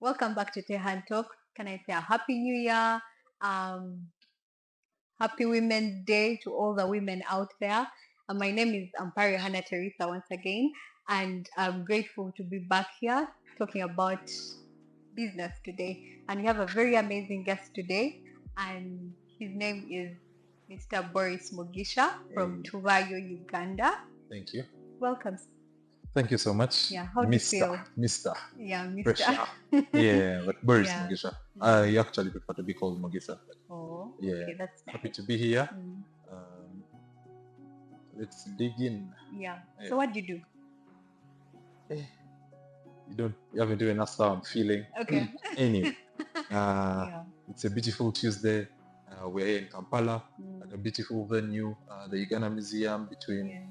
Welcome back to Tehan Talks. Can I say a happy new year? Um, Happy Women's Day to all the women out there. My name is Ampari Hannah Teresa once again, and I'm grateful to be back here talking about business today. And we have a very amazing guest today, and his name is Mr. Boris Mugisha from Hey, Tubayo, Uganda. thank you. Welcome. Thank you so much, Yeah, how do you feel? Mr. Yeah, Mr. Pressure. Yeah, but Boris Yeah. Mugisha. Mm. I actually prefer to be called Mugisha. Oh, Yeah, okay, that's happy nice. to be here. Mm. Um, let's dig in. Yeah. Yeah. So what do you do? Eh, you haven't even asked how I'm feeling. Okay. Anyway, Yeah. it's a beautiful Tuesday. We're here in Kampala at a Mm. beautiful venue, the Uganda Museum between Yeah.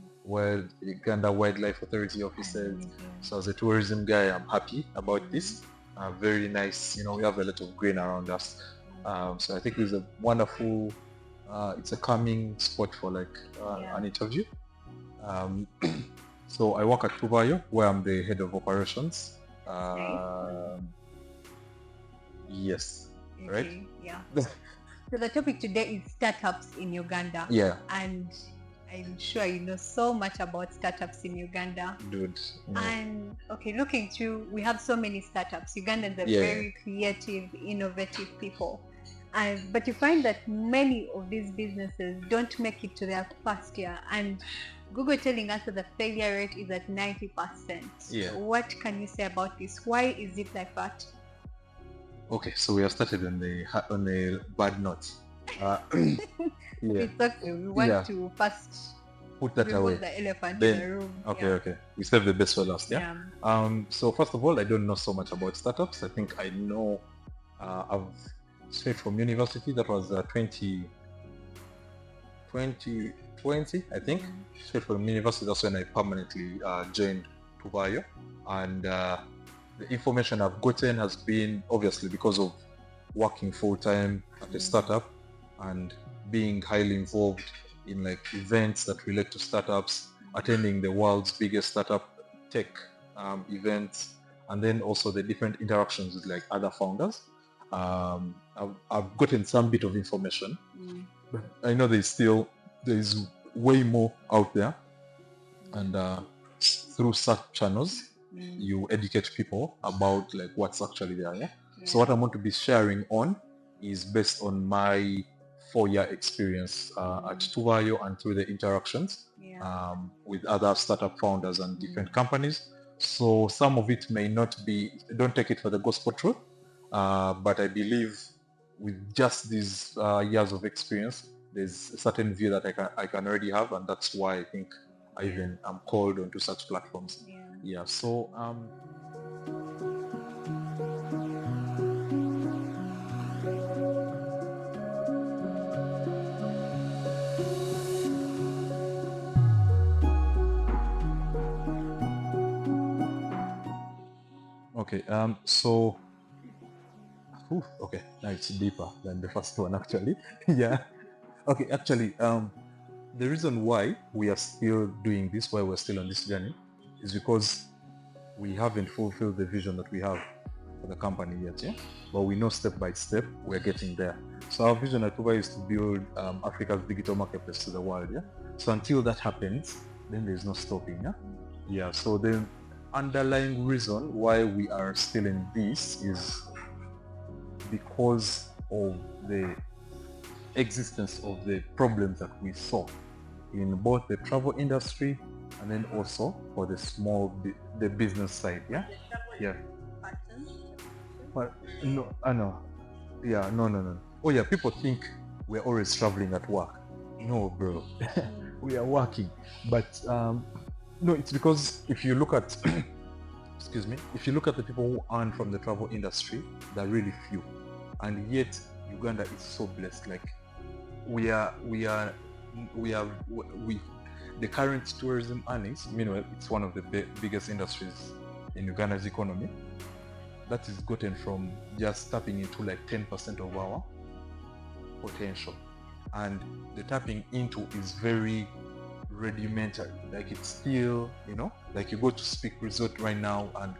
Uganda Wildlife Authority officers. Amazing. So as a tourism guy, I'm happy about Mm. this. Very nice. We have a lot of green around us. So I think it's a wonderful, it's a calming spot for Yeah. an interview. So I work at Tubayo, where I'm the head of operations. Nice. Yes, right? Okay. Yeah. So the topic today is startups in Uganda. Yeah, And I'm sure you know so much about startups in Uganda. dude. And okay, looking through, we have so many startups. Ugandans are Yeah. very creative, innovative people. But you find that many of these businesses don't make it to their first year. And Google telling us that the failure rate is at 90%. Yeah. What can you say about this? Why is it like that? Okay, so we have started on a bad note. Yeah, It's okay. We want Yeah. to first put that remove away. the elephant Then- in the room. Okay, Yeah. okay. We save the best for last, yeah? Yeah. So first of all, I don't know so much about startups. I think I know, I've straight from university. That was 2020, I think. Mm. Straight from university, that's when I permanently joined Tubayo. And the information I've gotten has been obviously because of working full-time at a Mm. startup and being highly involved in events that relate to startups, attending the world's biggest startup tech events, and then also the different interactions with other founders. I've gotten some bit of information. Mm. But I know there's way more out there, and through such channels Mm. you educate people about what's actually there. Yeah? So what I'm going to be sharing on is based on my 4-year experience at Tubayo and through the interactions Yeah. with other startup founders and different companies. So some of it may not be, don't take it for the gospel truth, but I believe with just these years of experience, there's a certain view that I can already have, and that's why I think I even am called onto such platforms. Yeah. So okay. So okay, now it's deeper than the first one actually. Yeah. Okay, actually, the reason why we are still doing this, why we're still on this journey, is because we haven't fulfilled the vision that we have for the company yet, yeah? But we know step by step we're getting there. So our vision at Tuba is to build Africa's digital marketplace to the world, yeah? So until that happens, then there's no stopping, yeah? Yeah, so the underlying reason why we are still in this is because of the existence of the problems that we saw in both the travel industry and then also for the business side, yeah? Yeah. But no, I know. Yeah, no. Oh yeah, people think we're always traveling at work. No, bro. We are working. But no, it's because if you look at excuse me, if you look at the people who earn from the travel industry, they're really few. And yet Uganda is so blessed. Like we the current tourism earnings, meanwhile it's one of the biggest industries in Uganda's economy. That is gotten from just tapping into 10% of our potential, and the tapping into is very rudimentary. Like it's still, like you go to Speak Resort right now and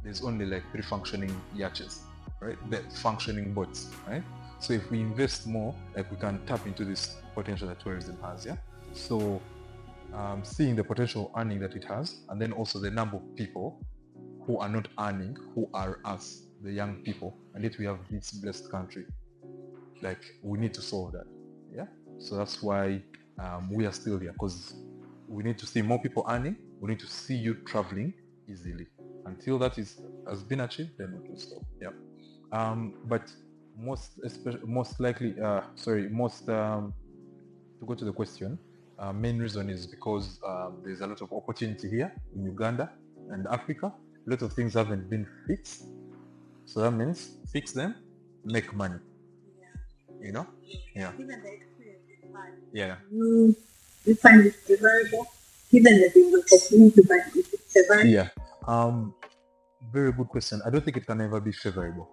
there's only like 3 functioning yachts, right? The functioning boats, right? So if we invest more, like we can tap into this potential that tourism has, yeah. So seeing the potential earning that it has, and then also the number of people who are not earning, who are us, the young people, and yet we have this blessed country. Like we need to solve that, yeah. So that's why we are still here, because we need to see more people earning. We need to see you traveling easily. Until that has been achieved, then we can stop. Yeah. But most likely, to go to the question, main reason is because there's a lot of opportunity here in Uganda and Africa. A lot of things haven't been fixed, so that means fix them, make money. You know? Yeah. Given the experience you've had, Yeah. you find it favorable? Given that you've opportunity, but is it favorable? Yeah. Very good question. I don't think it can ever be favorable.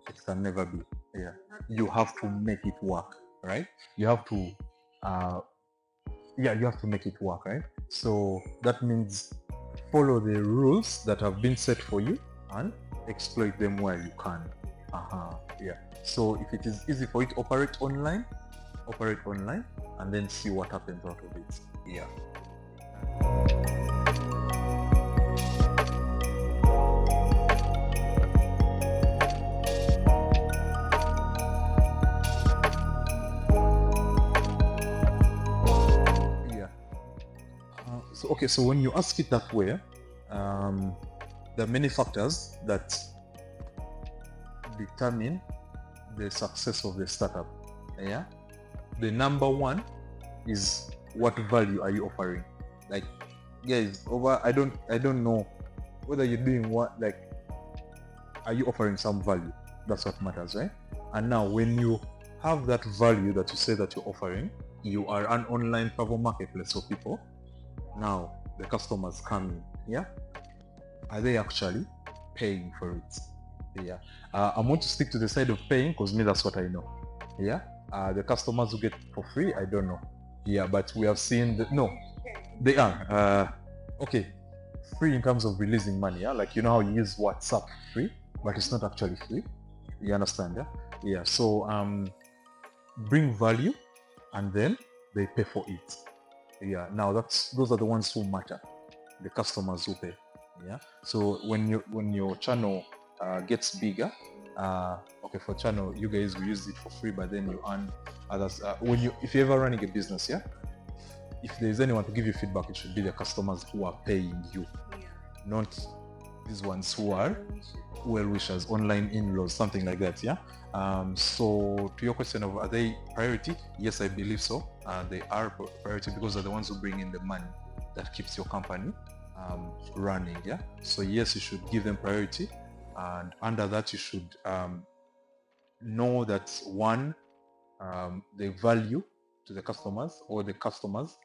It can never be. Yeah. You have to make it work, right? You have to you have to make it work, right? So that means follow the rules that have been set for you and exploit them where you can. Yeah. So if it is easy for you to operate online, and then see what happens out of it. Yeah. Yeah. So when you ask it that way, there are many factors that determine the success of the startup. Yeah. The number one is what value are you offering? Like, guys, I don't know whether you're doing what, like, are you offering some value? That's what matters, right? And now when you have that value that you say that you're offering, you are an online travel marketplace for people. Now the customers come in, yeah? Are they actually paying for it? Yeah. I'm going to stick to the side of paying because me, that's what I know. Yeah. The customers who get for free, I don't know. Yeah, but we have seen that no, they are. Okay, free in terms of releasing money. Yeah, like you know how you use WhatsApp free, but it's not actually free. You understand? Yeah. Yeah. So bring value, and then they pay for it. Yeah. Now those are the ones who matter. The customers who pay. Yeah. So when your channel gets bigger, okay, for channel you guys will use it for free, but then you earn others. If you're ever running a business, yeah, if there's anyone to give you feedback, it should be the customers who are paying you, not these ones who are well wishers, online in-laws, something like that. Yeah. So to your question of are they priority? Yes, I believe so. They are priority because they're the ones who bring in the money that keeps your company running. Yeah. So yes, you should give them priority, and under that you should know that one, the value to the customers or the customers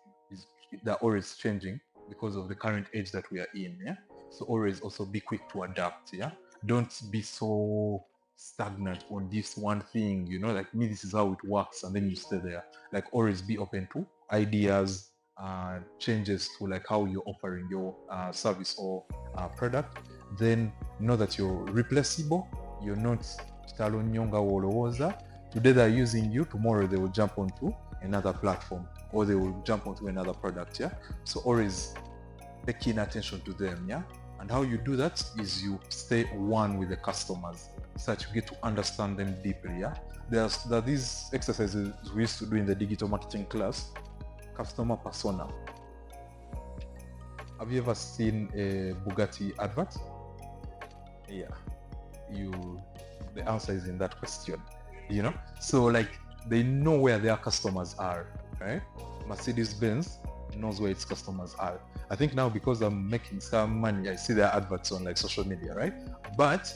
they're always changing because of the current age that we are in. Yeah. So always also be quick to adapt. Yeah. Don't be so stagnant on this one thing, like me, this is how it works, and then you stay there. Like always be open to ideas, changes to like how you're offering your service or product. Then know that you're replaceable. You're not Nyonga Wolowoza. Today they're using you, tomorrow they will jump onto another platform or they will jump onto another product. Yeah. So always pay keen attention to them. Yeah. And how you do that is you stay one with the customers so that you get to understand them deeply. Yeah. There are these exercises we used to do in the digital marketing class. Customer persona. Have you ever seen a Bugatti advert? Yeah. The answer is in that question. So like they know where their customers are, right? Mercedes-Benz knows where its customers are. I think now because I'm making some money, I see their adverts on like social media, right? But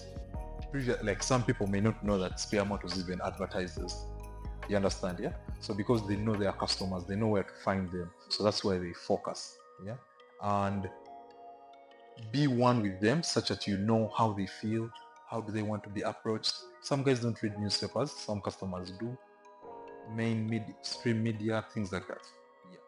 like some people may not know that Spare Motors even advertises. You understand? Yeah. So because they know their customers, they know where to find them. So that's why they focus. Yeah. And be one with them such that you know how they feel, how do they want to be approached. Some guys don't read newspapers, some customers do. Stream media, things like that. Yeah.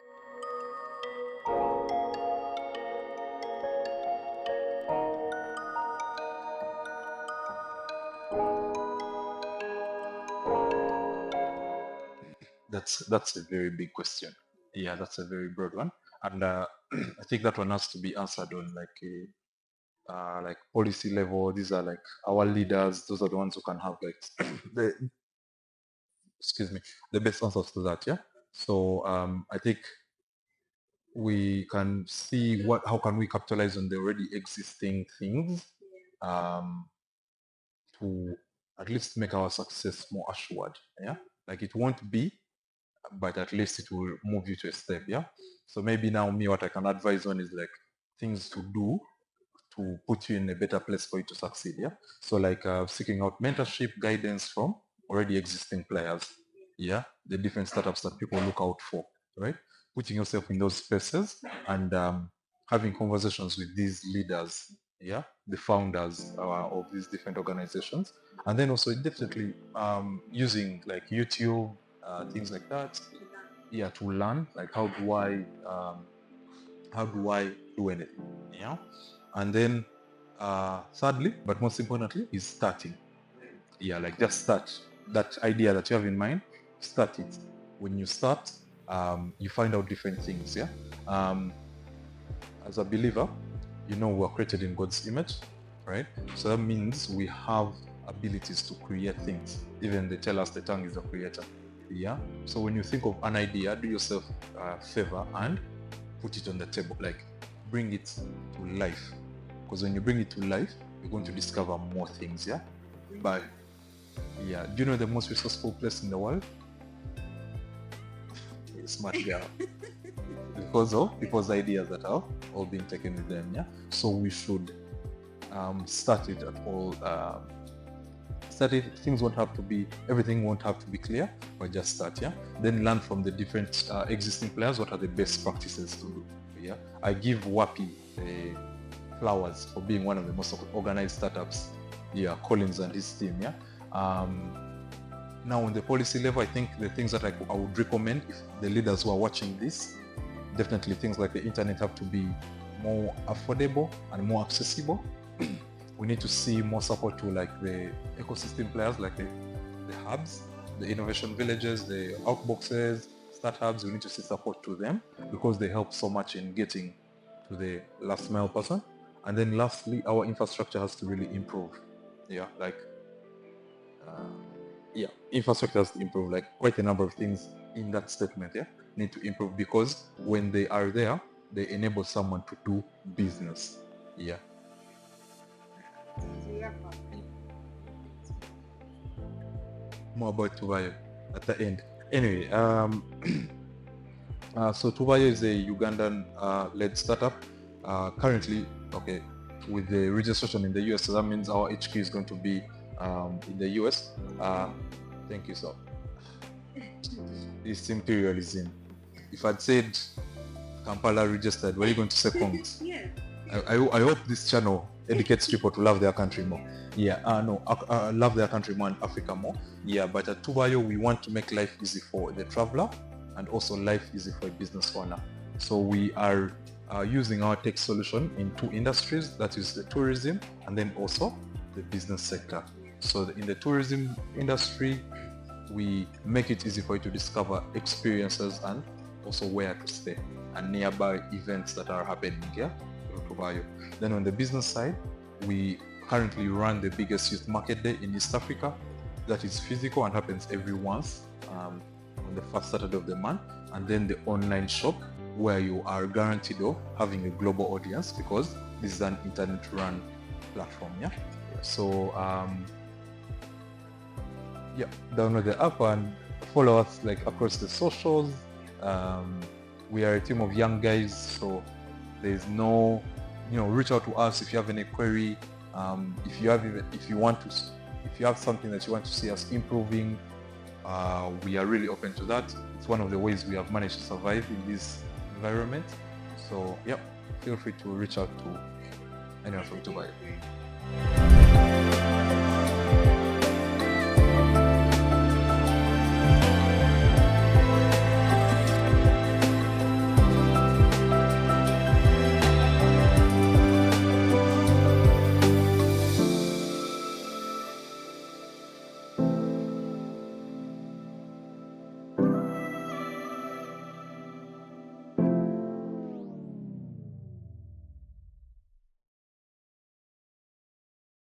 That's a very big question. Yeah, that's a very broad one, and I think that one has to be answered on like policy level. These are like our leaders. Those are the ones who can have like the excuse me the best answers to that. Yeah. So I think we can see how can we capitalize on the already existing things um, to at least make our success more assured. Yeah, like it won't be, but at least it will move you to a step. Yeah. So maybe now me, what I can advise on is like things to do to put you in a better place for you to succeed. Yeah. So like seeking out mentorship, guidance from already existing players. Yeah. The different startups that people look out for, right? Putting yourself in those spaces and having conversations with these leaders. Yeah. The founders of these different organizations. And then also definitely using like YouTube, things like that. Yeah. To learn like how do I do anything? Yeah. And then thirdly, but most importantly, is starting. Yeah, like just start that idea that you have in mind, start it. When you start, you find out different things. Yeah. As a believer, you know we're created in God's image, right? So that means we have abilities to create things. Even they tell us the tongue is the creator. Yeah. So when you think of an idea, do yourself a favor and put it on the table, like bring it to life, because when you bring it to life, you're going to discover more things. Yeah. But yeah, do you know the most resourceful place in the world? Smart girl. Because of people's ideas that are all being taken with them. Yeah. So we should start it at all. Start it. Things won't have to be, everything won't have to be clear, but just start. Yeah. Then learn from the different existing players. What are the best practices to do? Yeah. I give Wapi flowers for being one of the most organized startups. Yeah. Collins and his team. Yeah. Now on the policy level, I think the things that I would recommend if the leaders who are watching this, definitely things like the internet have to be more affordable and more accessible. We need to see more support to like the ecosystem players, like the hubs, the innovation villages, the outboxes, startups. We need to see support to them because they help so much in getting to the last mile person. And then lastly, our infrastructure has to really improve. Yeah, like infrastructure has to improve. Like quite a number of things in that statement. Yeah, need to improve because when they are there, they enable someone to do business. Yeah. More about Tubayo at the end. Anyway, so Tubayo is a Ugandan led startup. Currently, okay, with the registration in the US, so that means our HQ is going to be in the US. Thank you, sir. It's imperialism. If I'd said Kampala registered, were you going to say Congs? Yeah. I hope this channel educates people to love their country more. Yeah, love their country more and Africa more. Yeah, but at Tubayo, we want to make life easy for the traveler and also life easy for a business owner. So we are using our tech solution in two industries, that is the tourism and then also the business sector. So in the tourism industry, we make it easy for you to discover experiences and also where to stay and nearby events that are happening here in Tubayo. Then on the business side, we currently run the biggest youth market day in East Africa. That is physical and happens every once on the first Saturday of the month. And then the online shop where you are guaranteed of having a global audience because this is an internet run platform. Yeah. So download the app and follow us like across the socials. We are a team of young guys, so there's no, reach out to us if you have any query. If you have something that you want to see us improving, we are really open to that. It's one of the ways we have managed to survive in this environment. So feel free to reach out to anyone from Tubayo.